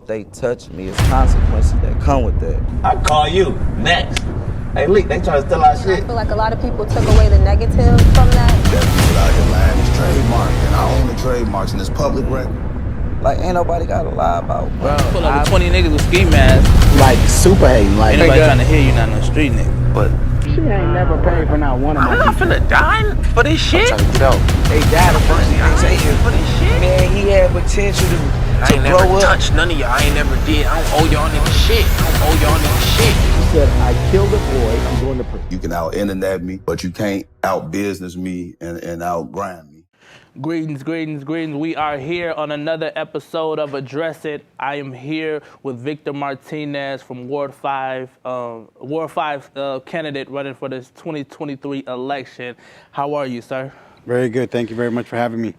They touch me, it's consequences that come with that. I call you next. Hey, Lee, they try to steal our shit. I feel like a lot of people took away the negative from that. That people out here lying is trademark, and I own the trademarks, and it's public record. Like, ain't nobody gotta lie about, bro. Pull up with 20 niggas with ski masks. Like, super hating. Like, Ain't nobody trying to hear you, not no street nigga. But she ain't never paid for not one of my I'm not finna die for this shit. trying to get out. They died the first thing they say For this shit. man, he had potential I to ain't never grow up. touched none of y'all. I ain't never did. I don't owe y'all niggas shit. I don't owe y'all niggas shit. She said, I killed a boy, I'm going to prison. You can out-internet me, but you can't out-business me and out-grind me. Greetings, greetings, greetings. We are here on another episode of Address It. I am here with Victor Martinez from Ward 5, candidate running for this 2023 election. How are you, sir? Very good. Thank you very much for having me.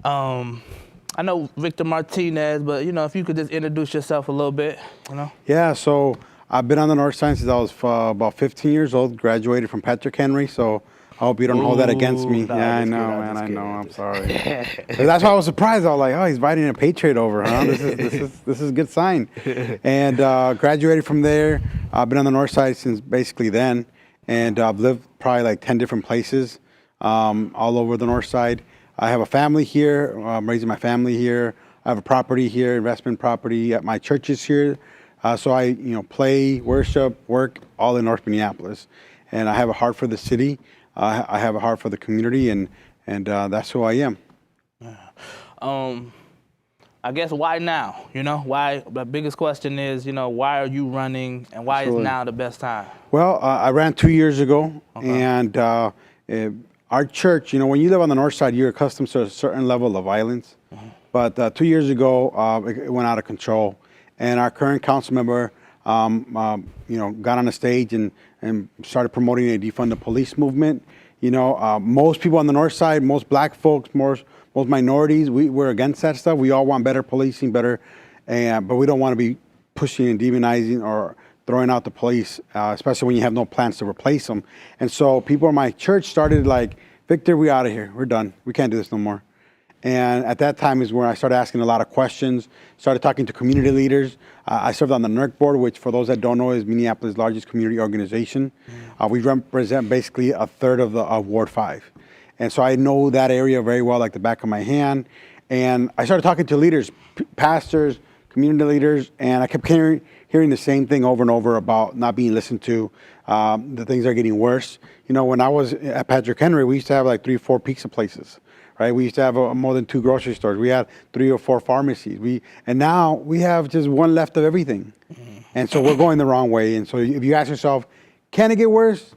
I know Victor Martinez, but if you could just introduce yourself a little bit, Yeah, so I've been on the North Side since I was about 15 years old, graduated from Patrick Henry, so I hope you don't hold that against me. Nah, Yeah, I just know, kidding, man, just I know, kidding. I'm sorry. That's why I was surprised. I was like, oh, he's inviting a Patriot over, huh? This is a good sign. And graduated from there. I've been on the North Side since basically then, and I've lived probably like 10 different places all over the North Side. I have a family here. I'm raising my family here. I have a property here, investment property. My church is here. So I, play, worship, work, all in North Minneapolis. And I have a heart for the city. I have a heart for the community, and that's who I am. I guess why now? Why? The biggest question is, why are you running, and why is now the best time? Well, I ran 2 years ago, and our church, when you live on the North Side, you're accustomed to a certain level of violence. But 2 years ago, it went out of control, and our current council member, got on the stage and started promoting a defund the police movement. Most people on the North Side, most black folks, most minorities, we're against that stuff. We all want better policing, but we don't want to be pushing and demonizing or throwing out the police, especially when you have no plans to replace them. And so people in my church started like, Victor, we out of here. We're done. We can't do this no more. And at that time is where I started asking a lot of questions, started talking to community leaders. I served on the NERC board, which for those that don't know is Minneapolis' largest community organization. We represent basically a third of Ward 5. And so I know that area very well, like the back of my hand. And I started talking to leaders, pastors, community leaders, and I kept hearing the same thing over and over about not being listened to. The things are getting worse. When I was at Patrick Henry, we used to have like 3 or 4 pizza places. Right, we used to have more than 2 grocery stores. We had 3 or 4 pharmacies. And now we have just one left of everything. And so we're going the wrong way. And so if you ask yourself, can it get worse?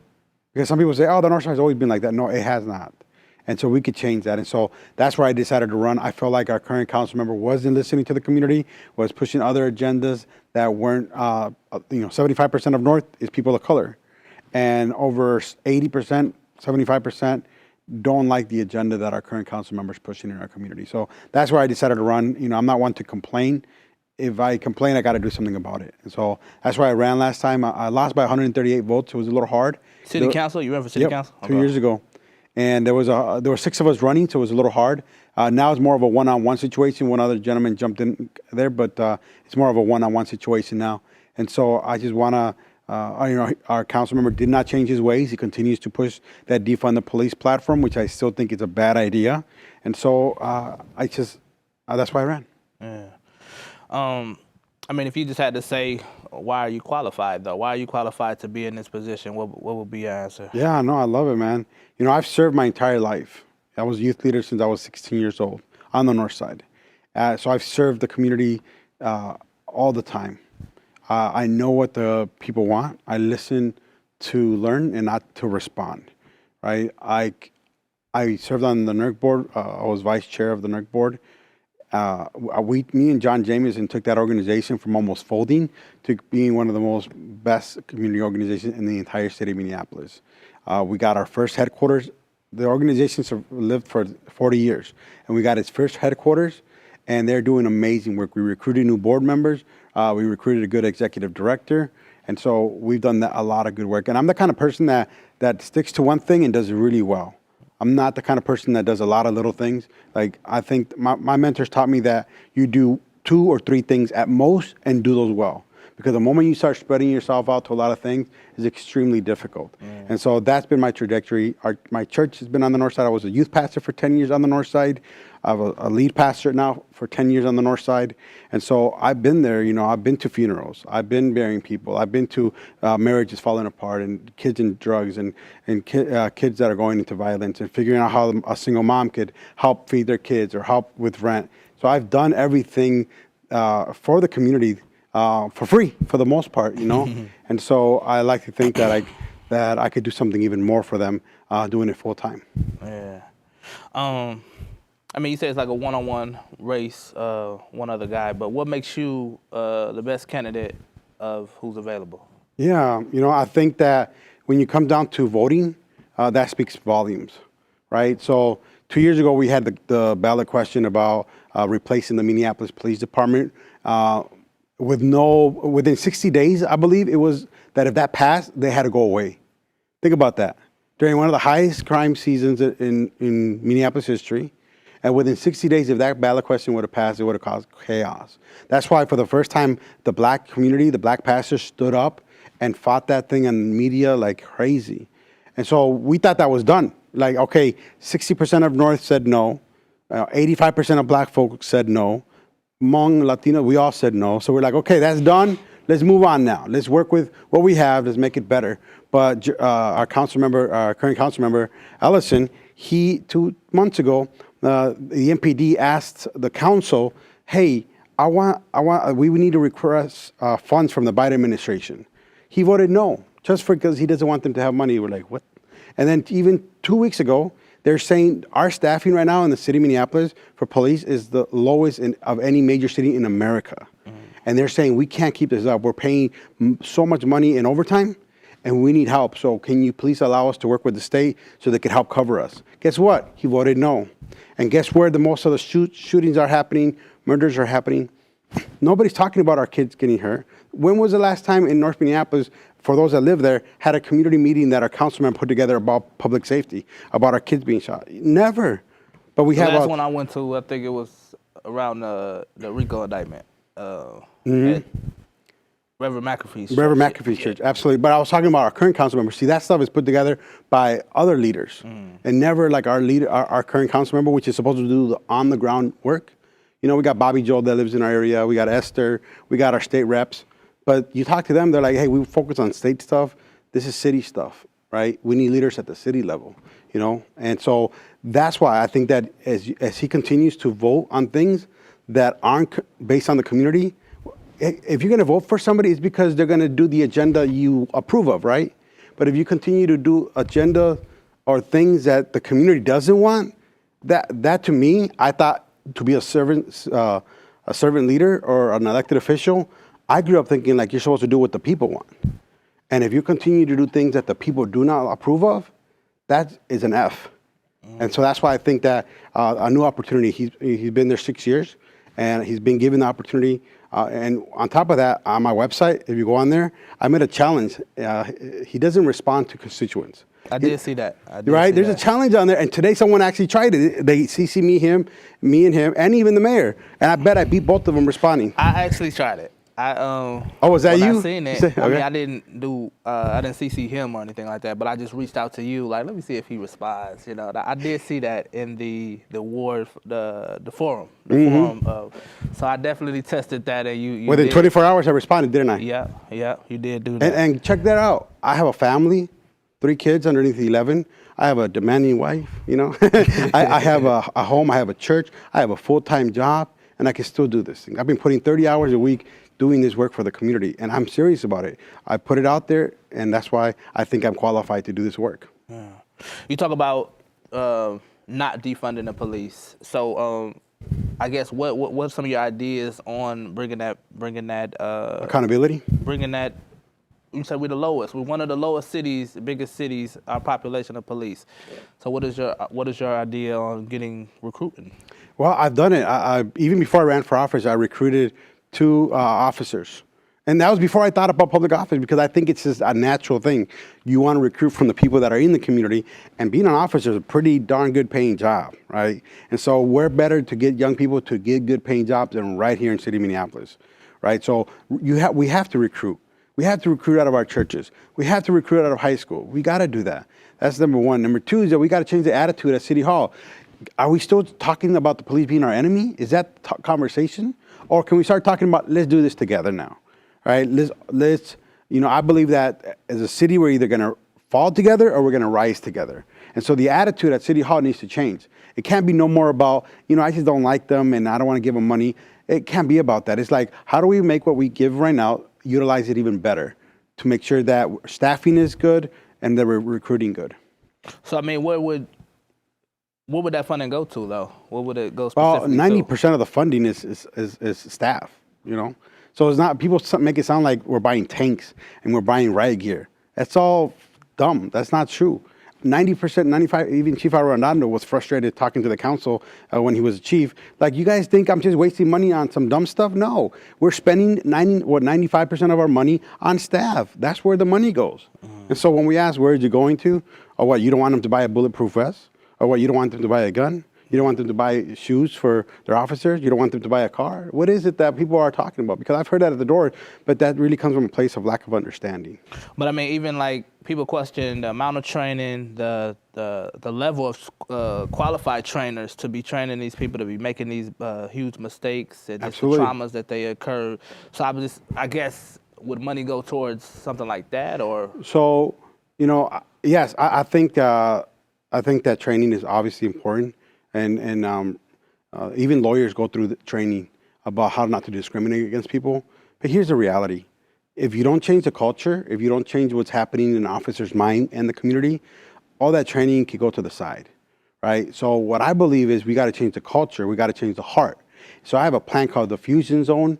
Because some people say, oh, the North Side has always been like that. No, it has not. And so we could change that. And so that's where I decided to run. I felt like our current council member wasn't listening to the community, was pushing other agendas that weren't, 75% of North is people of color. And over 80%, 75%, don't like the agenda that our current council members pushing in our community. So that's where I decided to run. I'm not one to complain. If I complain, I got to do something about it. And so that's why I ran last time. I lost by 138 votes. It was a little hard. City council? You ran for city council? 2 years ago. And there were 6 of us running, so it was a little hard. Now it's more of a one-on-one situation. One other gentleman jumped in there, but it's more of a one-on-one situation now. And so I just want to our council member did not change his ways. He continues to push that defund the police platform, which I still think is a bad idea. And so that's why I ran. Yeah. If you just had to say, why are you qualified though? Why are you qualified to be in this position? What would be your answer? Yeah, no, I love it, man. I've served my entire life. I was a youth leader since I was 16 years old on the North Side. So I've served the community all the time. I know what the people want. I listen to learn and not to respond, right? I served on the NERC board. I was vice chair of the NERC board. Me and John Jamieson took that organization from almost folding to being one of the most best community organizations in the entire city of Minneapolis. We got our first headquarters. The organization's lived for 40 years, and we got its first headquarters, and they're doing amazing work. We recruited new board members. We recruited a good executive director. And so we've done a lot of good work. And I'm the kind of person that sticks to one thing and does it really well. I'm not the kind of person that does a lot of little things. Like, I think my mentors taught me that you do 2 or 3 things at most and do those well. Because the moment you start spreading yourself out to a lot of things is extremely difficult. And so that's been my trajectory. My church has been on the north side. I was a youth pastor for 10 years on the north side. I have a lead pastor now for 10 years on the north side. And so I've been there, I've been to funerals. I've been burying people. I've been to marriages falling apart and kids in drugs and kids that are going into violence and figuring out how a single mom could help feed their kids or help with rent. So I've done everything for the community for free, for the most part, And so I like to think that I could do something even more for them, doing it full time. Yeah. I mean, you say it's like a one-on-one race, one other guy, but what makes you the best candidate of who's available? Yeah, I think that when you come down to voting, that speaks volumes, right? So 2 years ago, we had the ballot question about replacing the Minneapolis Police Department. Within 60 days, I believe it was that if that passed, they had to go away. Think about that. During one of the highest crime seasons in Minneapolis history, and within 60 days, if that ballot question would have passed, it would have caused chaos. That's why for the first time, the black community, the black pastors stood up and fought that thing in media like crazy. And so we thought that was done. Like, okay, 60% of North said no. 85% of black folks said no. Among Latino, we all said no. So we're like, okay, that's done. Let's move on now. Let's work with what we have. Let's make it better. But our current council member, Ellison, 2 months ago, the MPD asked the council, hey, we need to request funds from the Biden administration. He voted no, just because he doesn't want them to have money. We're like, what? And then even 2 weeks ago, they're saying our staffing right now in the city of Minneapolis for police is the lowest of any major city in America. And they're saying we can't keep this up. We're paying so much money in overtime, and we need help. So can you please allow us to work with the state so they can help cover us? Guess what? He voted no. And guess where most of the shootings are happening, murders are happening? Nobody's talking about our kids getting hurt. When was the last time in North Minneapolis, for those that live there, had a community meeting that our councilman put together about public safety, about our kids being shot? Never. But we have the last one I went to, I think it was around the RICO indictment. At Reverend McAfee's church. Reverend McAfee's church, absolutely. But I was talking about our current council members. See, that stuff is put together by other leaders, and never like our current council member, which is supposed to do the on-the-ground work. We got Bobby Joel that lives in our area. We got Esther. We got our state reps. But you talk to them, they're like, hey, we focus on state stuff. This is city stuff, right? We need leaders at the city level, And so that's why I think that as he continues to vote on things that aren't based on the community, if you're going to vote for somebody, it's because they're going to do the agenda you approve of, right? But if you continue to do agenda or things that the community doesn't want, that to me, I thought to be a servant leader or an elected official, I grew up thinking like you're supposed to do what the people want. And if you continue to do things that the people do not approve of, that is an F. And so that's why I think that a new opportunity, he's been there 6 years, and he's been given the opportunity. And on top of that, on my website, if you go on there, I made a challenge. He doesn't respond to constituents. I did see that. There's a challenge on there, and today someone actually tried it. They CC me and him, and even the mayor. And I bet I beat both of them responding. I actually tried it. Was that you? I seen it. Okay. I mean, I didn't CC him or anything like that, but I just reached out to you, like, let me see if he responds. I did see that in the ward, the forum, so I definitely tested that, and you within 24 hours I responded, didn't I? Yeah, you did do that. And check that out. I have a family, 3 kids underneath 11. I have a demanding wife. I have a home. I have a church. I have a full-time job, and I can still do this thing. I've been putting 30 hours a week doing this work for the community, and I'm serious about it. I put it out there, and that's why I think I'm qualified to do this work. Yeah. You talk about not defunding the police. So I guess what's some of your ideas on bringing that accountability? Bringing that. You said we're the lowest. We're one of the lowest cities, biggest cities, our population of police. So what is your idea on getting recruiting? Well, I've done it. I even before I ran for office, I recruited 2 officers, And that was before I thought about public office, because I think it's just a natural thing. You want to recruit from the people that are in the community, and being an officer is a pretty darn good paying job, right? And so we're better to get young people to get good paying jobs than right here in city of Minneapolis, right? So we have to recruit. We have to recruit out of our churches. We have to recruit out of high school. We got to do that. That's number one. Number two is that we got to change the attitude at City Hall. Are we still talking about the police being our enemy? Is that conversation? Or can we start talking about, let's do this together now? Right? Let's, I believe that as a city, we're either going to fall together or we're going to rise together. And so the attitude at City Hall needs to change. It can't be no more about, I just don't like them and I don't want to give them money. It can't be about that. It's like, how do we make what we give right now, utilize it even better to make sure that staffing is good and that we're recruiting good? So, I mean, what would that funding go to, though? What would it go specifically Well, 90% of the funding is staff, So it's not, people make it sound like we're buying tanks and we're buying riot gear. That's all dumb. That's not true. 90%, 95%, even Chief Arredondo was frustrated talking to the council when he was a chief. Like, you guys think I'm just wasting money on some dumb stuff? No, we're spending 95% of our money on staff. That's where the money goes. And so when we ask, where is it going to? Or what, you don't want them to buy a bulletproof vest? Or what, you don't want them to buy a gun? You don't want them to buy shoes for their officers? You don't want them to buy a car? What is it that people are talking about? Because I've heard that at the door, but that really comes from a place of lack of understanding. But I mean, even like people question the amount of training, the level of qualified trainers to be training these people to be making these huge mistakes and just the traumas that they occur. So I guess, would money go towards something like that, or? So, yes, I think that training is obviously important. And even lawyers go through the training about how not to discriminate against people. But here's the reality. If you don't change the culture, if you don't change what's happening in an officer's mind and the community, all that training can go to the side, right? So what I believe is we got to change the culture. We got to change the heart. So I have a plan called the Fuzion Zone,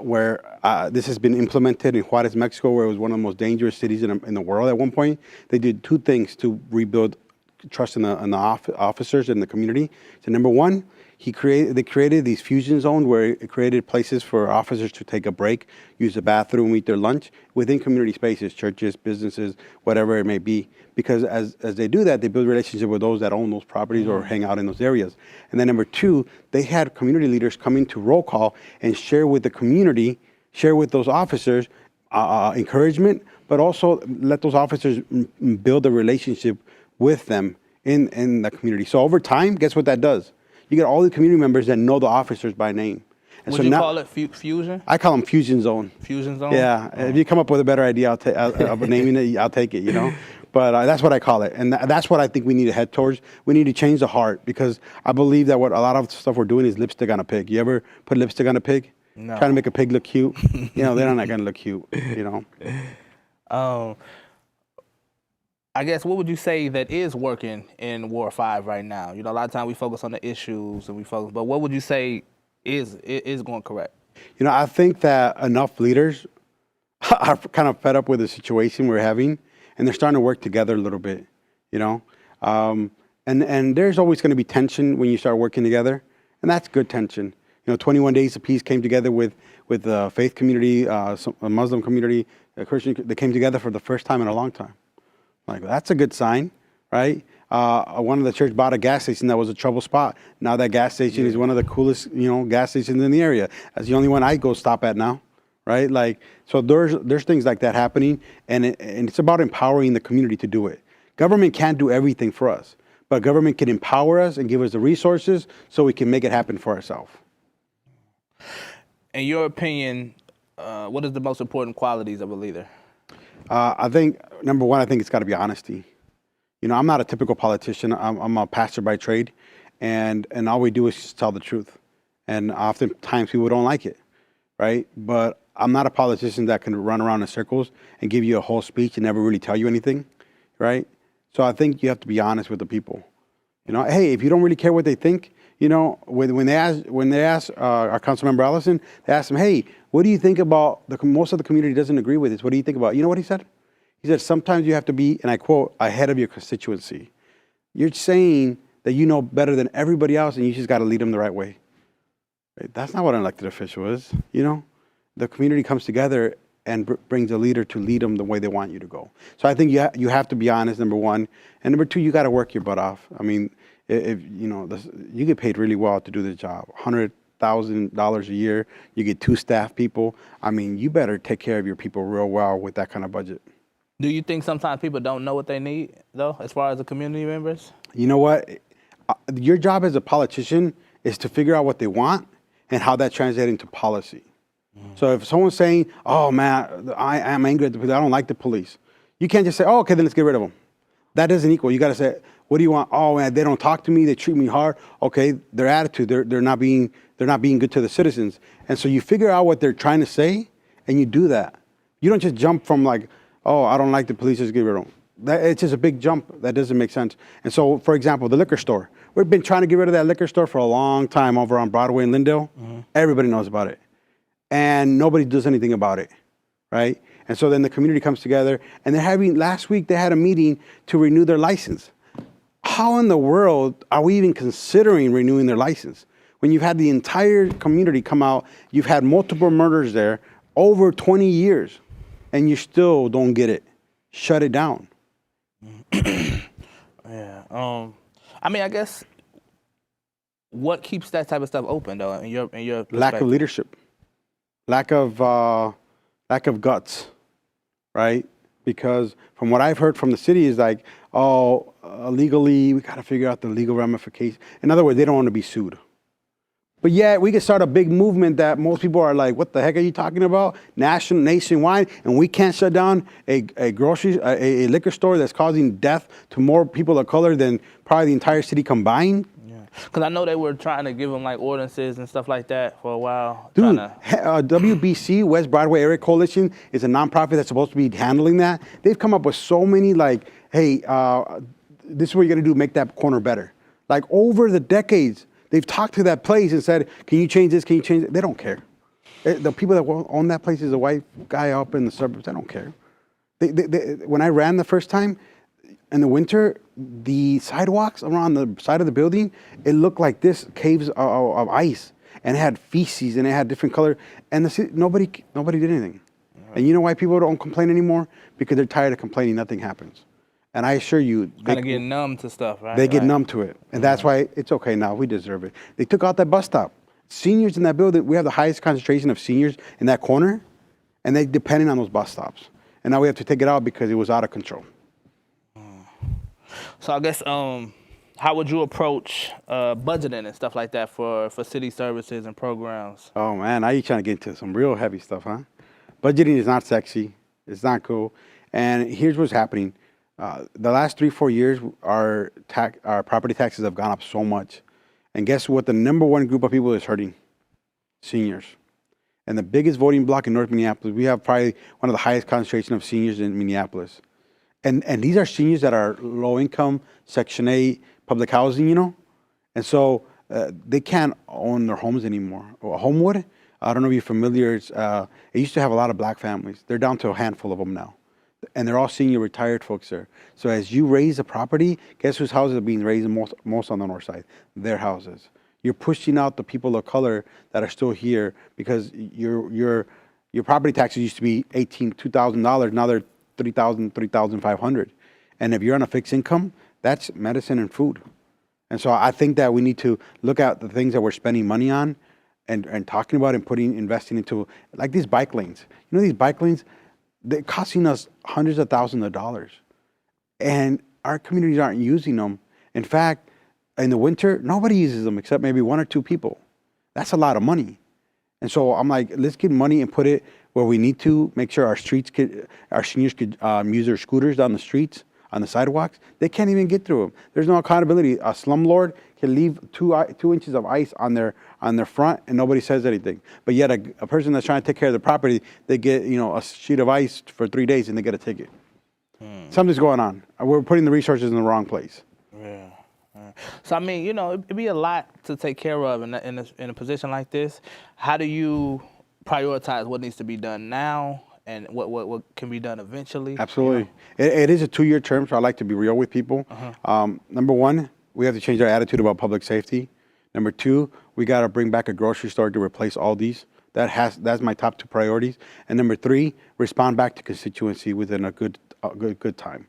where this has been implemented in Juarez, Mexico, where it was one of the most dangerous cities in the world at one point. They did two things to rebuild trust in the officers and the community. So number one, they created these fusion zones where it created places for officers to take a break, use the bathroom, eat their lunch within community spaces, churches, businesses, whatever it may be. Because as they do that, they build relationship with those that own those properties or hang out in those areas. And then number two, they had community leaders come into roll call and share with the community, share with those officers encouragement, but also let those officers build a relationship with them in the community. So over time, guess what that does? You get all the community members that know the officers by name. And Would you call it fusion? I call them Fuzion Zone. Fuzion Zone? Yeah. If you come up with a better idea, of naming it, I'll take it, But that's what I call it. And that's what I think we need to head towards. We need to change the heart, because I believe that what a lot of stuff we're doing is lipstick on a pig. You ever put lipstick on a pig? No. Trying to make a pig look cute? They're not going to look cute, I guess, what would you say that is working in Ward 5 right now? A lot of times we focus on the issues but what would you say is going correct? I think that enough leaders are kind of fed up with the situation we're having, and they're starting to work together a little bit, and there's always going to be tension when you start working together, and that's good tension. 21 Days of Peace came together with the faith community, a Muslim community, a Christian. They came together for the first time in a long time. Like, that's a good sign, right? One of the church bought a gas station that was a trouble spot. Now that gas station is one of the coolest, gas stations in the area. That's the only one I go stop at now, right? Like, so there's things like that happening, and it's about empowering the community to do it. Government can't do everything for us, but government can empower us and give us the resources so we can make it happen for ourselves. In your opinion, what is the most important qualities of a leader? I think, number one, I think it's got to be honesty. I'm not a typical politician. I'm a pastor by trade, and all we do is just tell the truth. And oftentimes people don't like it, right? But I'm not a politician that can run around in circles and give you a whole speech and never really tell you anything, right? So I think you have to be honest with the people. Hey, if you don't really care what they think, when they ask our Councilmember Allison, they asked him, hey, what do you think about most of the community doesn't agree with this? What do you think about? You know what he said? He said, sometimes you have to be, and I quote, ahead of your constituency. You're saying that you know better than everybody else, and you just got to lead them the right way. Right? That's not what an elected official is, the community comes together and brings a leader to lead them the way they want you to go. So I think you have to be honest, number one. And number two, you got to work your butt off. I mean, if you know, you get paid really well to do the job. $100,000 a year, you get 2 staff people. I mean, you better take care of your people real well with that kind of budget. Do you think sometimes people don't know what they need, though, as far as the community members? You know what? Your job as a politician is to figure out what they want and how that translates into policy. So if someone's saying, oh, man, I'm angry at the police, I don't like the police, you can't just say, oh, okay, then let's get rid of them. That doesn't equal. You got to say, what do you want? Oh, man, they don't talk to me. They treat me hard. Okay, their attitude, they're not being good to the citizens. And so you figure out what they're trying to say, and you do that. You don't just jump from like, oh, I don't like the police, just get rid of them. It's just a big jump. That doesn't make sense. And so, for example, the liquor store. We've been trying to get rid of that liquor store for a long time over on Broadway and Lindale. Everybody knows about it. And nobody does anything about it, right? And so then the community comes together, and last week they had a meeting to renew their license. How in the world are we even considering renewing their license? When you've had the entire community come out, you've had multiple murders there over 20 years, and you still don't get it. Shut it down. Yeah. I mean, I guess what keeps that type of stuff open, though, in your Lack of leadership. Lack of guts, right? Because from what I've heard from the city is like, oh, legally, we got to figure out the legal ramifications. In other words, they don't want to be sued. But yet we could start a big movement that most people are like, what the heck are you talking about? Nationwide, and we can't shut down a liquor store that's causing death to more people of color than probably the entire city combined. Because I know they were trying to give them like ordinances and stuff like that for a while. Dude, WBC, West Broadway Area Coalition, is a nonprofit that's supposed to be handling that. They've come up with so many like, hey, this is what you're going to do, make that corner better. Like over the decades, they've talked to that place and said, can you change this, can you change it? They don't care. The people that own that place is a white guy up in the suburbs. They don't care. When I ran the first time, in the winter, the sidewalks around the side of the building, it looked like this, caves of ice. And it had feces and it had different color. And nobody did anything. Right. And you know why people don't complain anymore? Because they're tired of complaining, nothing happens. And I assure you, kind of get numb to stuff, right? They get numb to it. And that's why it's okay now, we deserve it. They took out that bus stop. Seniors in that building, we have the highest concentration of seniors in that corner, and they depending on those bus stops. And now we have to take it out because it was out of control. So I guess, how would you approach budgeting and stuff like that for city services and programs? Oh man, now you're trying to get into some real heavy stuff, huh? Budgeting is not sexy. It's not cool. And here's what's happening. The last 3-4 years, our property taxes have gone up so much. And guess what? The number one group of people is hurting? Seniors. And the biggest voting block in North Minneapolis, we have probably one of the highest concentration of seniors in Minneapolis. And these are seniors that are low income, Section 8, public housing, you know? And so they can't own their homes anymore. Homewood, I don't know if you're familiar, it used to have a lot of black families. They're down to a handful of them now. And they're all senior retired folks there. So as you raise a property, guess whose houses are being raised most on the north side? Their houses. You're pushing out the people of color that are still here because your property taxes used to be $2,000. Now they're $3,000, $3,500. And if you're on a fixed income, that's medicine and food. And so I think that we need to look at the things that we're spending money on and talking about and investing into, like these bike lanes. You know, these bike lanes, they're costing us hundreds of thousands of dollars. And our communities aren't using them. In fact, in the winter, nobody uses them except maybe 1 or 2 people. That's a lot of money. And so I'm like, let's get money and put it where we need to, make sure our seniors could use their scooters down the streets, on the sidewalks. They can't even get through them. There's no accountability. A slumlord can leave 2 inches of ice on their front and nobody says anything. But yet a person that's trying to take care of the property, they get, you know, a sheet of ice for 3 days and they get a ticket. Something's going on. We're putting the resources in the wrong place. Yeah. So I mean, you know, it'd be a lot to take care of in a position like this. How do you prioritize what needs to be done now and what can be done eventually? Absolutely. You know? It is a 2-year term, so I like to be real with people. Number one, we have to change our attitude about public safety. Number two, we got to bring back a grocery store to replace Aldi's. That's my top 2 priorities. And number 3, respond back to constituency within a good time.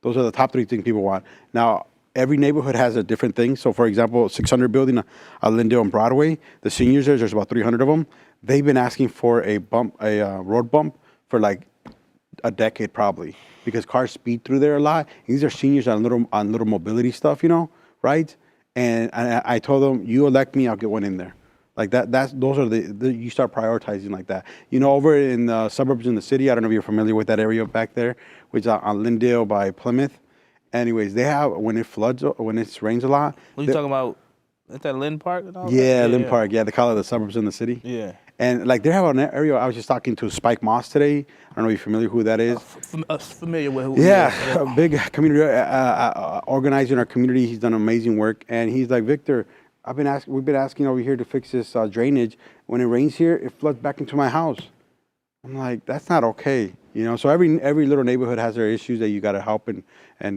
Those are the top 3 things people want. Now, every neighborhood has a different thing. So, for example, 600 building on Lindale and Broadway, the seniors there's about 300 of them. They've been asking for a road bump for like a decade probably, because cars speed through there a lot. These are seniors on little mobility stuff, right? And I told them, you elect me, I'll get one in there. Like those are you start prioritizing like that. Over in the suburbs in the city, I don't know if you're familiar with that area back there, which is on Lindale by Plymouth. Anyways, they have, when it floods, when it rains a lot. What you talking about? Is that Lynn Park and all Yeah, that? Lynn Park. Yeah, they call it the suburbs in the city. Yeah. And like they have an area. I was just talking to Spike Moss today. I don't know if you're familiar who that is. Familiar with who? Yeah, a big community organizer in our community. He's done amazing work, and he's like, Victor, we've been asking over here to fix this drainage. When it rains here, it floods back into my house. I'm like, that's not okay, So every little neighborhood has their issues that you got to help and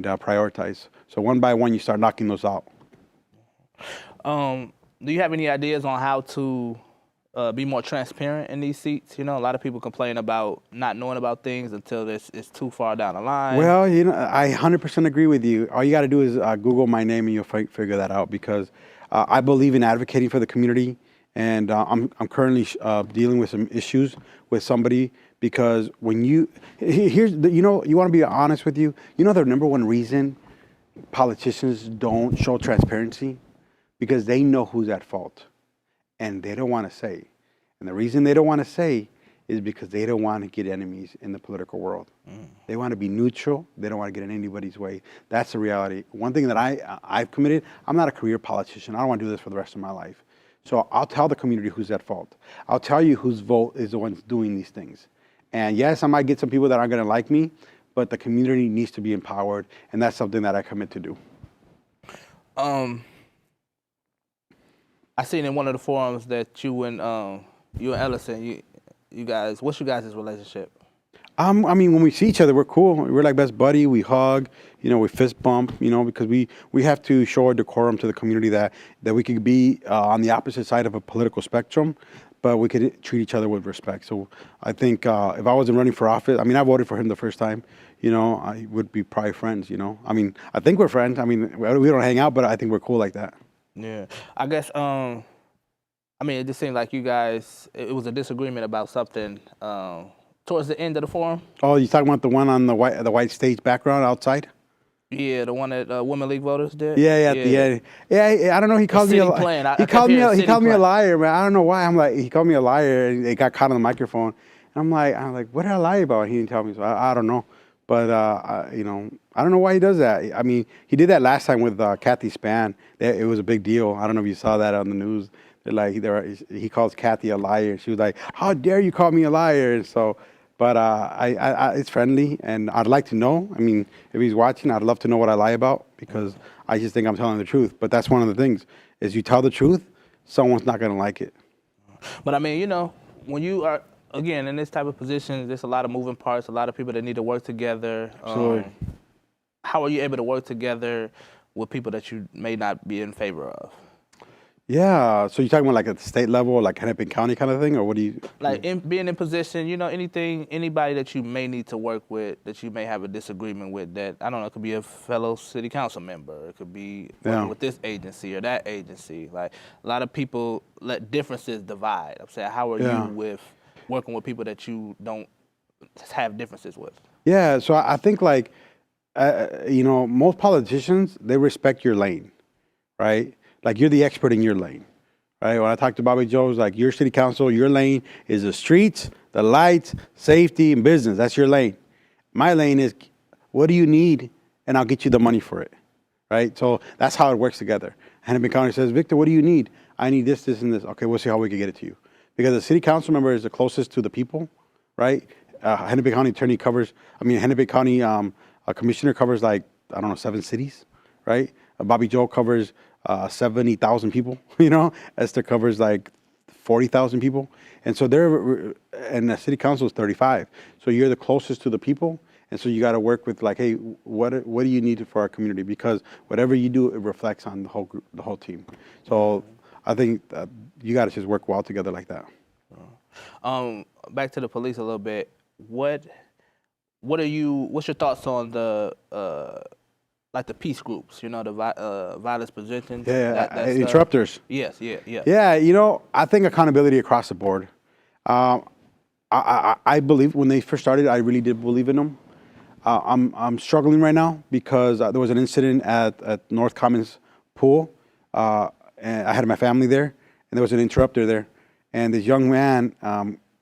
prioritize. So one by one, you start knocking those out. Do you have any ideas on how to be more transparent in these seats? A lot of people complain about not knowing about things until it's too far down the line. Well, I 100% agree with you. All you got to do is Google my name and you'll figure that out, because I believe in advocating for the community. And I'm currently dealing with some issues with somebody, because when you want to be honest with you, the number one reason politicians don't show transparency, because they know who's at fault and they don't want to say. And the reason they don't want to say is because they don't want to get enemies in the political world. They want to be neutral. They don't want to get in anybody's way. That's the reality. One thing that I've committed, I'm not a career politician. I don't want to do this for the rest of my life. So I'll tell the community who's at fault. I'll tell you whose vote is the ones doing these things. And yes, I might get some people that aren't going to like me, but the community needs to be empowered, and that's something that I commit to do. I seen in one of the forums that you and Ellison, you guys, what's your guys' relationship? I mean, when we see each other, we're cool. We're like best buddy. We hug, we fist bump, because we have to show our decorum to the community that we could be on the opposite side of a political spectrum, but we could treat each other with respect. So I think if I wasn't running for office, I voted for him the first time, I would be probably friends, I think we're friends. We don't hang out, but I think we're cool like that. Yeah. I guess, it just seemed like you guys, it was a disagreement about something towards the end of the forum. Oh, you talking about the one on the white stage background outside? Yeah, the one that Women League voters did. Yeah, at the end. Yeah, I don't know. He called me a liar. He called me a liar, man. I don't know why. I'm like, he called me a liar, and it got caught on the microphone. And I'm like, what did I lie about? He didn't tell me, so I don't know. But I don't know why he does that. He did that last time with Kathy Span. It was a big deal. I don't know if you saw that on the news. He calls Kathy a liar. She was like, "How dare you call me a liar?" And so. But it's friendly, and I'd like to know. If he's watching, I'd love to know what I lie about, because I just think I'm telling the truth. But that's one of the things, is you tell the truth, someone's not going to like it. But when you are, again, in this type of position, there's a lot of moving parts, a lot of people that need to work together. Absolutely. How are you able to work together with people that you may not be in favor of? Yeah, so you're talking about like at the state level, like Hennepin County kind of thing, or what do you? Like being in position, anybody that you may need to work with, that you may have a disagreement with, that, I don't know, it could be a fellow city council member, it could be working with this agency or that agency. Like, a lot of people let differences divide. I'm saying, how are you with working with people that you don't have differences with? Yeah, so I think most politicians, they respect your lane, right? Like, you're the expert in your lane, right? When I talked to Bobby Joe, it was like, your city council, your lane is the streets, the lights, safety, and business. That's your lane. My lane is, what do you need? And I'll get you the money for it, right? So that's how it works together. Hennepin County says, Victor, what do you need? I need this, this, and this. Okay, we'll see how we can get it to you. Because the city council member is the closest to the people, right? Hennepin County attorney Hennepin County commissioner covers 7 cities, right? Bobby Joe covers 70,000 people, Esther covers 40,000 people. And so and the city council is 35. So you're the closest to the people. And so you got to work with hey, what do you need for our community? Because whatever you do, it reflects on the whole group, the whole team. So I think you got to just work well together like that. Back to the police a little bit. What's your thoughts on the like the peace groups? You know, the violence positions. Yeah, interrupters. Yes, yeah. Yeah, you know, I think accountability across the board. I believe when they first started, I really did believe in them. I'm struggling right now because there was an incident at North Commons Pool, and I had my family there, and there was an interrupter there, and this young man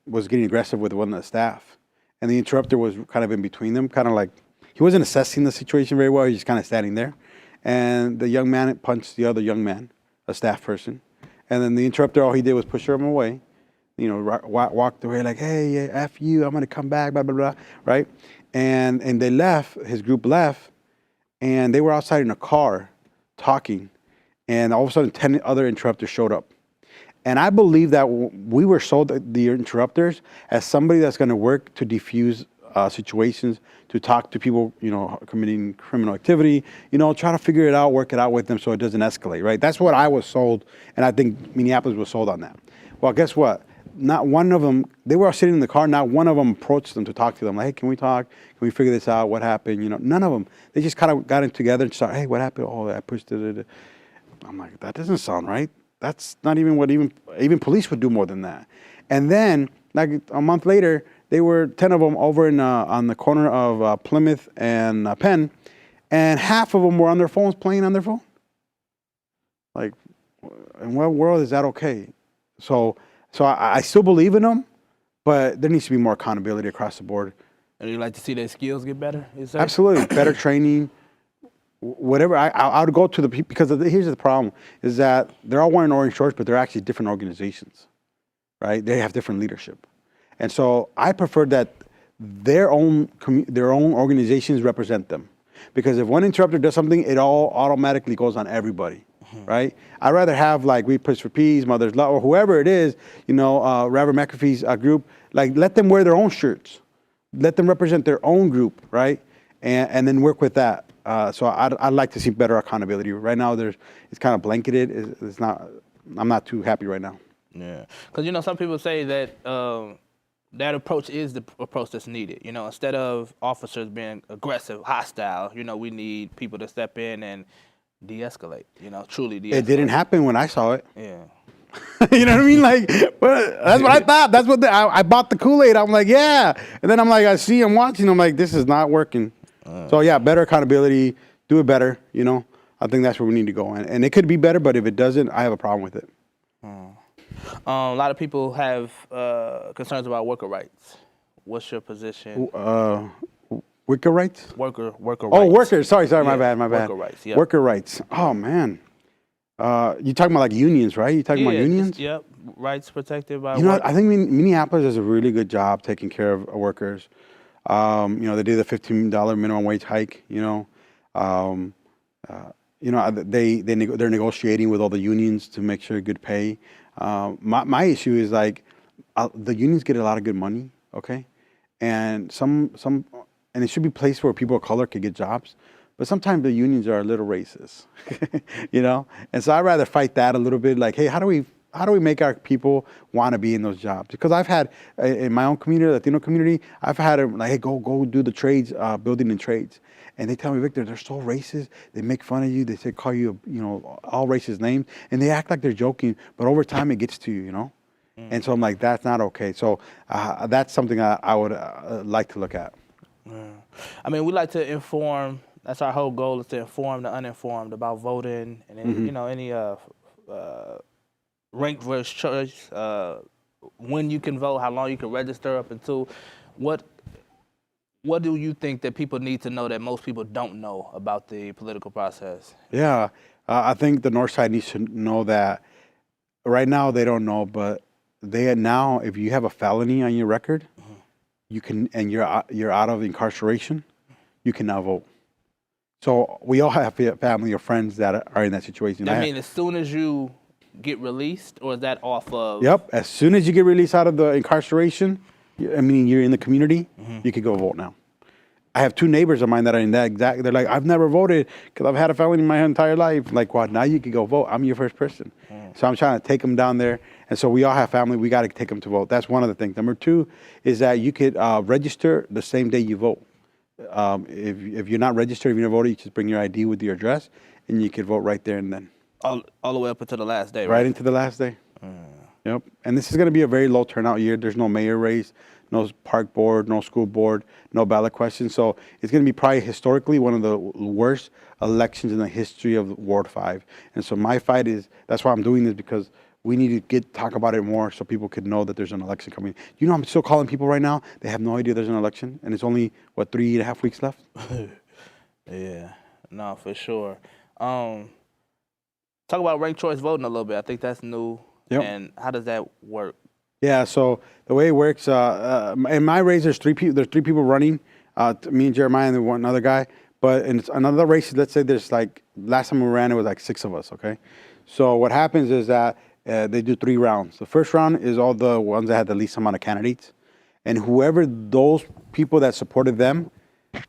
was getting aggressive with one of the staff, and the interrupter was kind of in between them, kind of like he wasn't assessing the situation very well. He was just kind of standing there, and the young man punched the other young man, a staff person, and then the interrupter, all he did was push him away. You know, walked away like, hey, F you, I'm gonna come back, blah, blah, blah, right? And they left, his group left, and they were outside in a car talking, and all of a sudden 10 other interrupters showed up. And I believe that we were sold the interrupters as somebody that's gonna work to defuse situations, to talk to people, you know, committing criminal activity, you know, try to figure it out, work it out with them so it doesn't escalate, right? That's what I was sold, and I think Minneapolis was sold on that. Well, guess what? Not one of them, they were all sitting in the car, not one of them approached them to talk to them. Like, hey, can we talk? Can we figure this out? What happened? You know, none of them. They just kind of got it together and started, hey, what happened? Oh, I pushed it. I'm like, that doesn't sound right. That's not even what even police would do more than that. And then, like a month later, they were 10 of them over in on the corner of Plymouth and Penn, and half of them were on their phones playing on their phone. Like, in what world is that okay? So I still believe in them, but there needs to be more accountability across the board. And you like to see their skills get better? Absolutely, better training, whatever. I would go to the people because here's the problem: is that they're all wearing orange shorts, but they're actually different organizations, right? They have different leadership, and so I prefer that their own organizations represent them, because if one interrupter does something, it all automatically goes on everybody. Right? I'd rather have like We Push for Peace, Mother's Love, or whoever it is, you know, Robert McAfee's group, like let them wear their own shirts. Let them represent their own group, right? And then work with that. So I'd like to see better accountability. Right now, it's kind of blanketed. It's not, I'm not too happy right now. Yeah, because, you know, some people say that that approach is the approach that's needed. You know, instead of officers being aggressive, hostile, you know, we need people to step in and de-escalate, you know, truly de-escalate. It didn't happen when I saw it. Yeah. You know what I mean? Like, that's what I thought. That's what I bought the Kool-Aid. I'm like, yeah. And then I'm like, I see him watching. I'm like, this is not working. So yeah, better accountability, do it better. You know, I think that's where we need to go. And it could be better, but if it doesn't, I have a problem with it. A lot of people have concerns about worker rights. What's your position? Worker rights? Worker rights. Oh, workers. Sorry, my bad. Worker rights, yeah. Worker rights. Oh, man. You talking about like unions, right? You talking about unions? Yep, rights protected by. You know what? I think Minneapolis does a really good job taking care of workers. You know, they did the $15 minimum wage hike. You know, they're negotiating with all the unions to make sure good pay. My issue is like the unions get a lot of good money, okay, and and it should be a place where people of color could get jobs. But sometimes the unions are a little racist, you know? And so I'd rather fight that a little bit. Like, hey, how do we make our people want to be in those jobs? Because I've had, in my own community, Latino community, I've had them like, hey, go do the trades, building and trades. And they tell me, Victor, they're so racist. They make fun of you. They say, call you, you know, all racist names. And they act like they're joking. But over time, it gets to you, you know? And so I'm like, that's not okay. So that's something I would like to look at. I mean, we like to inform. That's our whole goal, is to inform the uninformed about voting and you know, any ranked versus choice, when you can vote, how long you can register up until. What do you think that people need to know that most people don't know about the political process? Yeah, I think the North Side needs to know that right now they don't know, but now if you have a felony on your record, you can, and you're out of incarceration, you can now vote. So we all have family or friends that are in that situation. I mean, as soon as you get released, or is that off of? Yep, as soon as you get released out of the incarceration, I mean, you're in the community, you can go vote now. I have two neighbors of mine that are in that exact, they're like, I've never voted because I've had a felony my entire life. Like, well, now you can go vote. I'm your first person. So I'm trying to take them down there And so we all have family. We got to take them to vote. That's one of the things. Number two is that you could register the same day you vote. If you're not registered, if you're not voting, you just bring your ID with your address, and you could vote right there and then. All the way up until the last day, Right into the last day. Yep. And this is going to be a very low turnout year. There's no mayor race, no park board, no school board, no ballot questions. So it's going to be probably historically one of the worst elections in the history of Ward 5. And so my fight is, that's why I'm doing this, because we need to talk about it more so people could know that there's an election coming. You know, I'm still calling people right now. They have no idea there's an election, and it's only, 3.5 weeks left? Yeah, no, for sure. Talk about ranked choice voting a little bit. I think that's new. Yep. And how does that work? Yeah, so the way it works, in my race, there's three people running, me and Jeremiah and then one other guy. But in another race, let's say there's like, last time we ran, it was like 6 of us, okay? So what happens is that they do 3 rounds. The first round is all the ones that had the least amount of candidates. And whoever those people that supported them,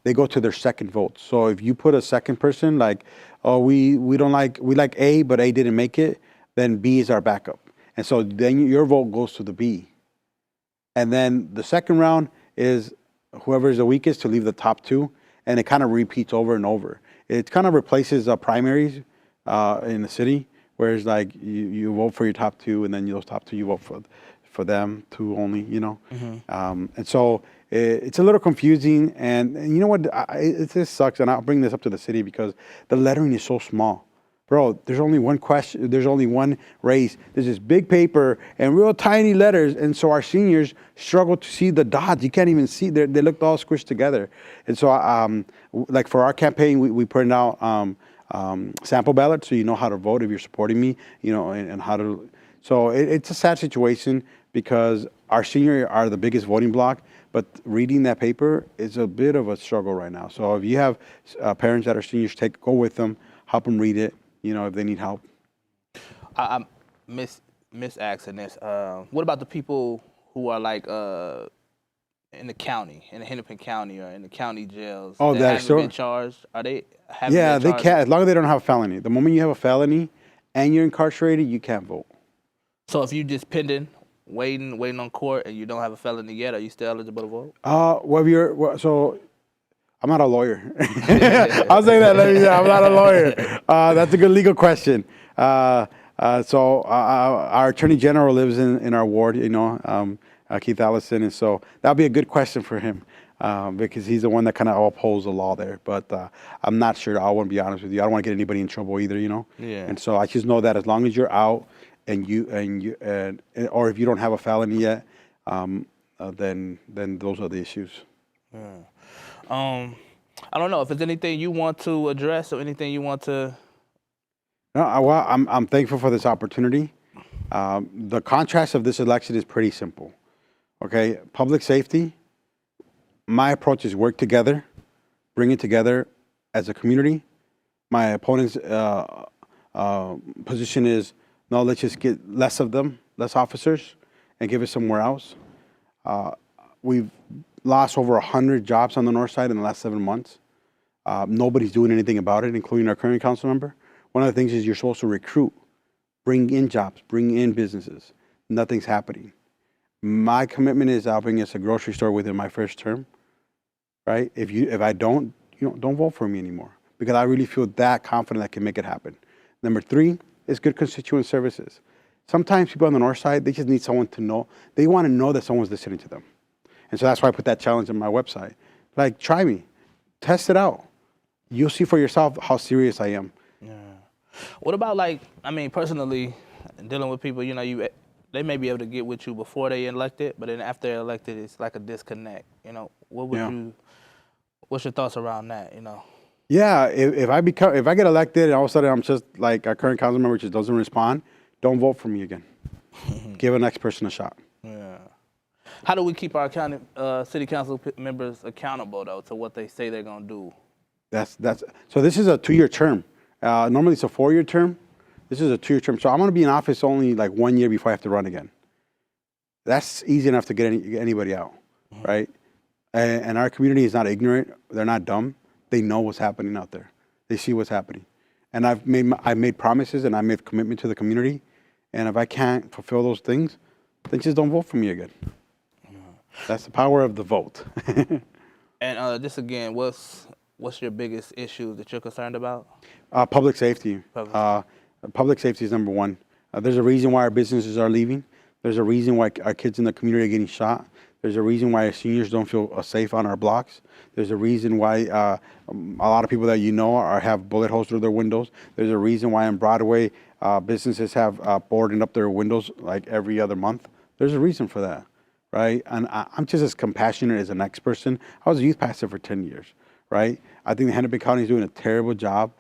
they go to their second vote. So if you put a second person, like, oh, we like A, but A didn't make it, then B is our backup. And so then your vote goes to the B. And then the second round is whoever is the weakest to leave the top 2. And it kind of repeats over and over. It kind of replaces primaries in the city, whereas like you vote for your top 2, and then those top 2 you vote for them 2 only, you know. And so it's a little confusing. And you know what? It just sucks. And I'll bring this up to the city because the lettering is so small. Bro, there's only one question. There's only one race. There's this big paper and real tiny letters. And so our seniors struggle to see the dots. You can't even see. They look all squished together. And so, like for our campaign, we put out sample ballots so you know how to vote if you're supporting me, you know, and how to. So it's a sad situation because our seniors are the biggest voting bloc. But reading that paper is a bit of a struggle right now. So if you have parents that are seniors, go with them, help them read it. You know, if they need help. I miss asking this. What about the people who are like in the county, in the Hennepin County or in the county jails? Oh, that haven't been charged? Are they? Yeah, they can't, as long as they don't have a felony. The moment you have a felony and you're incarcerated, you can't vote. So if you just pending, waiting on court, and you don't have a felony yet, are you still eligible to vote? So I'm not a lawyer. I'll say that. I'm not a lawyer. That's a good legal question. So our attorney general lives in our ward, you know, Keith Allison, and so that'll be a good question for him because he's the one that kind of upholds the law there. But I'm not sure. I want to be honest with you. I don't want to get anybody in trouble either, you know. Yeah. And so I just know that as long as you're out and or if you don't have a felony yet, then those are the issues. Yeah. I don't know if there's anything you want to address or anything you want to. No, I'm thankful for this opportunity. The contrast of this election is pretty simple. Okay, public safety. My approach is work together, bring it together as a community. My opponent's position is no, let's just get less of them, less officers, and give it somewhere else. We've lost over 100 jobs on the north side in the last 7 months. Nobody's doing anything about it, including our current council member. One of the things is you're supposed to recruit, bring in jobs, bring in businesses. Nothing's happening. My commitment is I'll bring us a grocery store within my first term, right? If I don't, don't vote for me anymore because I really feel that confident I can make it happen. Number 3 is good constituent services. Sometimes people on the north side, they just need someone to know. They want to know that someone's listening to them. And so that's why I put that challenge on my website. Like, try me. Test it out. You'll see for yourself how serious I am. Yeah. What about, like, I mean, personally, dealing with people, you know, they may be able to get with you before they elected, but then after they're elected, it's like a disconnect. You know, what's your thoughts around that, you know? Yeah, if I get elected and all of a sudden I'm just like a current council member just doesn't respond, don't vote for me again. Give the next person a shot. Yeah. How do we keep our city council members accountable, though, to what they say they're going to do? So this is a 2-year term. Normally it's a 4-year term. This is a 2-year term. So I'm going to be in office only like 1 year before I have to run again. That's easy enough to get anybody out, right? And our community is not ignorant. They're not dumb. They know what's happening out there. They see what's happening. And I've made promises and I made commitment to the community. And if I can't fulfill those things, then just don't vote for me again. That's the power of the vote. And just again, what's your biggest issue that you're concerned about? Public safety. Public Safety is number one. There's a reason why our businesses are leaving. There's a reason why our kids in the community are getting shot. There's a reason why our seniors don't feel safe on our blocks. There's a reason why a lot of people that you know have bullet holes through their windows. There's a reason why on Broadway businesses have boarding up their windows like every other month. There's a reason for that, right? And I'm just as compassionate as the next person. I was a youth pastor for 10 years, right? I think the Hennepin County is doing a terrible job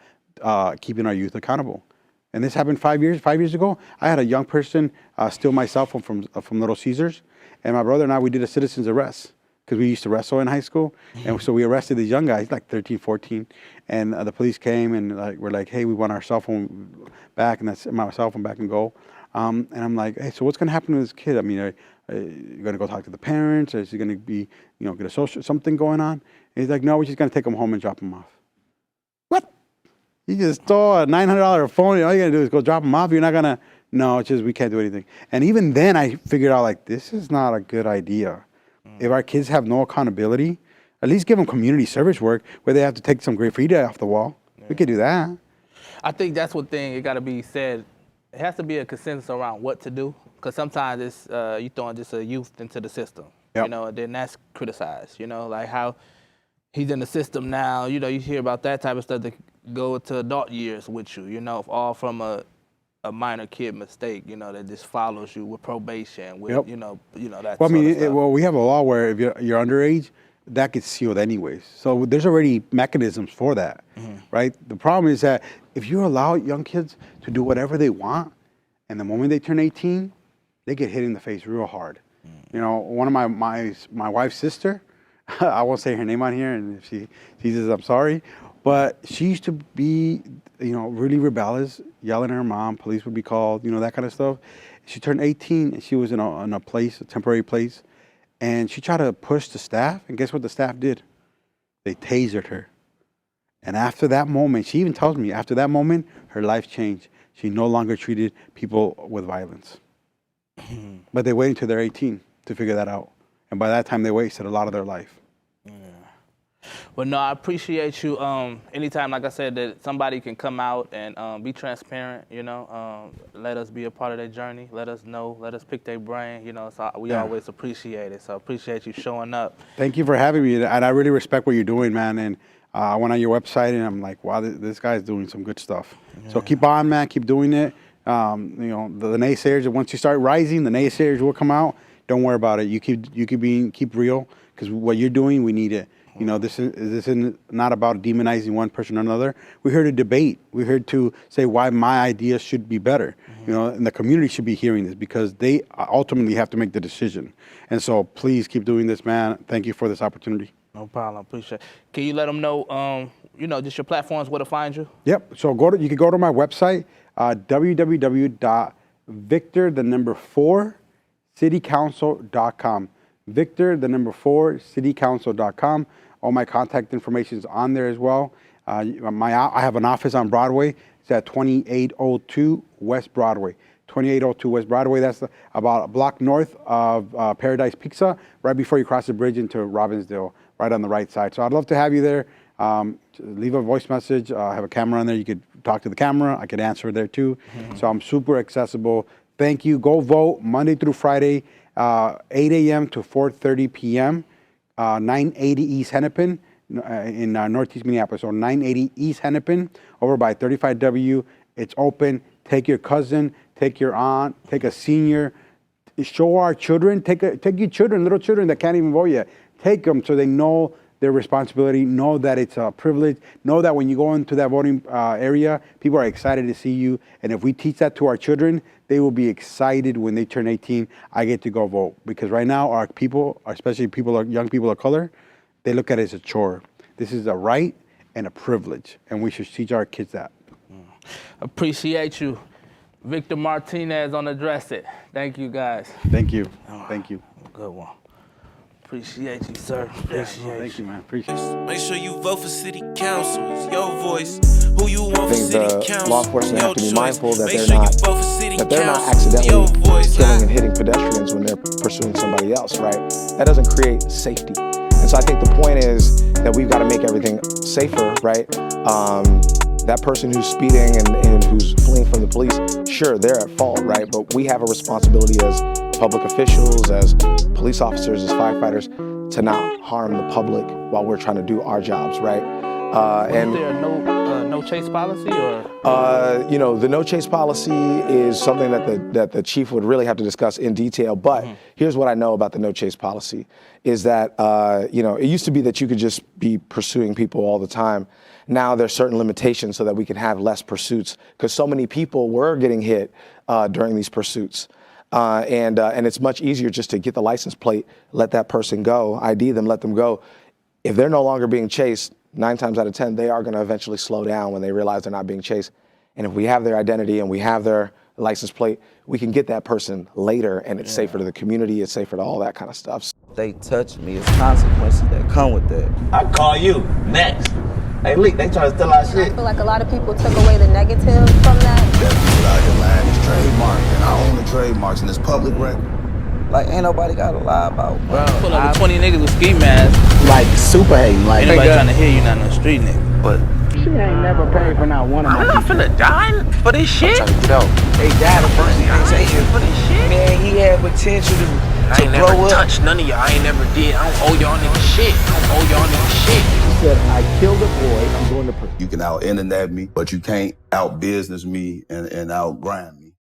keeping our youth accountable. And this happened 5 years ago. I had a young person steal my cell phone from Little Caesars. And my brother and I, we did a citizen's arrest because we used to wrestle in high school. And so we arrested these young guys, like 13, 14. And the police came and we're like, hey, we want our cell phone back. And that's my cell phone back and go. And I'm like, hey, so what's going to happen to this kid? I mean, are you going to go talk to the parents? Or is he going to be, get a social, something going on? And he's like, no, we're just going to take him home and drop him off. What? You just stole a $900 phone. All you got to do is go drop him off. You're not going to. No, it's just we can't do anything. And even then I figured out like this is not a good idea. If our kids have no accountability, at least give them community service work where they have to take some graffiti off the wall. Yeah. We could do that. I think that's one thing it got to be said. It has to be a consensus around what to do because sometimes it's you throwing just a youth into the system, yep. And then that's criticized, like how he's in the system now, you hear about that type of stuff that go into adult years with you, all from a minor kid mistake, that just follows you with probation, with, yep. that well, I mean, stuff. We have a law where if you're underage, that gets sealed anyways. So there's already mechanisms for that, right? The problem is that if you allow young kids to do whatever they want, and the moment they turn 18, they get hit in the face real hard. One of my wife's sister, I won't say her name on here, and if she says I'm sorry, but she used to be, really rebellious, yelling at her mom. Police would be called, that kind of stuff. She turned 18, and she was in a place, a temporary place, and she tried to push the staff, and guess what the staff did? They tasered her. And after that moment, she even tells me, after that moment, her life changed. She no longer treated people with violence. But they waited until they're 18 to figure that out. And by that time, they wasted a lot of their life. Well, no, I appreciate you. Anytime, like I said, that somebody can come out and be transparent, let us be a part of their journey. Let us know. Let us pick their brain, So we always appreciate it. So I appreciate you showing up. Thank you for having me. And I really respect what you're doing, man. And I went on your website and I'm like, wow, this guy's doing some good stuff. Yeah. So keep on, man. Keep doing it. The naysayers, once you start rising, the naysayers will come out. Don't worry about it. You keep real because what you're doing, we need it. This is not about demonizing one person or another. We're here to debate. We're here to say why my ideas should be better. And the community should be hearing this because they ultimately have to make the decision. And so please keep doing this, man. Thank you for this opportunity. No problem. Appreciate it. Can you let them know, just your platforms, where to find you? Yep. So you can go to my website, www.victor4citycouncil.com. Victor4citycouncil.com. All my contact information is on there as well. I have an office on Broadway. It's at 2802 West Broadway. 2802 West Broadway. That's about a block north of Paradise Pizza, right before you cross the bridge into Robbinsdale, right on the right side. So I'd love to have you there. Leave a voice message. I have a camera on there. You could talk to the camera. I could answer there too. So I'm super accessible. Thank you. Go vote Monday through Friday, 8 a.m. to 4:30 p.m. 980 East Hennepin in Northeast Minneapolis. So 980 East Hennepin over by 35W. It's open. Take your cousin, take your aunt, take a senior. Show our children. Take your children, little children that can't even vote yet. Take them so they know their responsibility, know that it's a privilege, know that when you go into that voting area, people are excited to see you. And if we teach that to our children, they will be excited when they turn 18, I get to go vote. Because right now, our people, especially young people of color, they look at it as a chore. This is a right and a privilege, and we should teach our kids that. Appreciate you. Victor Martinez on Address It. Thank you, guys. Thank you. Thank you. Good one. Appreciate you, sir. Appreciate Thank you, man. Appreciate it. Make sure you vote for city council. It's your voice. Who you want for think city the council? law enforcement Your have to be choice. mindful that Make they're sure not you vote for city council. accidentally Your voice. killing and hitting pedestrians when they're pursuing somebody else, right? That doesn't create safety. And so I think the point is that we've got to make everything safer, right? That person who's speeding and who's fleeing from the police, sure, they're at fault, right? But we have a responsibility as public officials, as police officers, as firefighters, to not harm the public while we're trying to do our jobs, right? Is there a no chase policy, or? The no chase policy is something that the chief would really have to discuss in detail. But here's what I know about the no chase policy is that, it used to be that you could just be pursuing people all the time. Now there's certain limitations so that we can have less pursuits because so many people were getting hit during these pursuits. And it's much easier just to get the license plate, let that person go, ID them, let them go. If they're no longer being chased, 9 times out of 10, they are going to eventually slow down when they realize they're not being chased. And if we have their identity and we have their license plate, we can get that person later, and it's safer to the community, it's safer to all that kind of stuff. If they touch me, it's consequences that come with that. I call you next. Hey, Malik, they trying to steal our I shit. feel like a lot of people took away the negative from that. That dude out here lying is trademark, and I own the trademarks, and it's public record. Like, ain't nobody got to lie about. Bro, Pull up with 20 niggas with ski masks. Like super hating. Like, Ain't nobody trying to hear you, not no street nigga. But she ain't never paid for not one of my I'm not finna die for this shit. Trying to get out. They died the first thing they say For is, this shit. man, he had potential I to ain't never grow up. touched none of y'all. I ain't never did. I don't owe y'all niggas shit. I don't owe y'all niggas shit. She said, I killed a boy, I'm going to prison. You can out-internet me, but you can't out-business me and out-grind me.